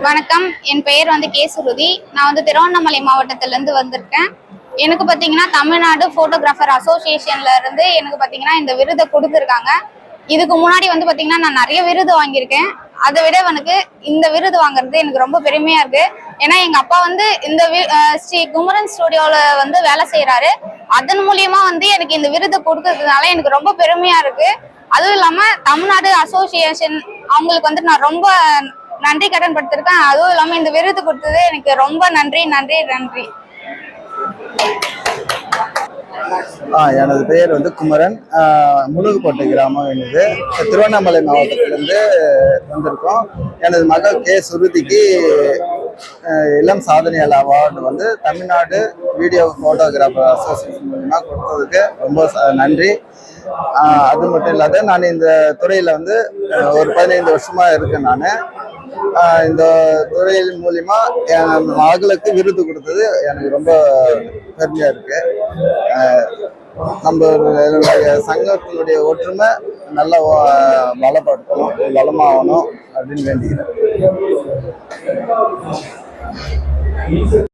வணக்கம். என் பெயர் கே சுருதி. நான் திருவண்ணாமலை மாவட்டத்திலிருந்து வந்திருக்கேன். எனக்கு பார்த்தீங்கன்னா தமிழ்நாடு ஃபோட்டோகிராஃபர் அசோசியேஷன்ல இருந்து எனக்கு பார்த்தீங்கன்னா இந்த விருதை கொடுத்துருக்காங்க. இதுக்கு முன்னாடி பார்த்தீங்கன்னா நான் நிறைய விருது வாங்கியிருக்கேன். அதை விட எனக்கு இந்த விருது வாங்குறது எனக்கு ரொம்ப பெருமையா இருக்கு. ஏன்னா எங்க அப்பா இந்த ஸ்ரீ குமரன் ஸ்டுடியோல வேலை செய்யறாரு. அதன் மூலியமா எனக்கு இந்த விருது கொடுக்கறதுனால எனக்கு ரொம்ப பெருமையா இருக்கு. அதுவும் இல்லாம தமிழ்நாடு அசோசியேஷன் அவங்களுக்கு நான் ரொம்ப நன்றி கடன் படுத்திருக்கேன். அதுவும் இல்லாம இந்த விருது கொடுத்தது எனக்கு ரொம்ப நன்றி நன்றி நன்றி. எனது பெயர் குமரன். முழுகுப்பட்டு கிராமம் எனது. திருவண்ணாமலை மாவட்டத்திலிருந்து வந்திருக்கோம். எனது மகள் கே சுருதிக்கு இளம் சாதனையாளர் award Tamil Nadu video photographer association மூலமா கொடுத்ததுக்கு ரொம்ப நன்றி. அது மட்டும் இல்லாத நான் இந்த துறையில ஒரு 15 வருஷமா இருக்கேன். நான் இந்த துறையின் மூலியமா என் மகளுக்கு விருது கொடுத்தது எனக்கு ரொம்ப பெருமையா இருக்கு. நம்ம சங்கத்தினுடைய ஒற்றுமை நல்லா பலப்படுத்தணும், பலமாகணும் அப்படின்னு வேண்டிக்கிறேன்.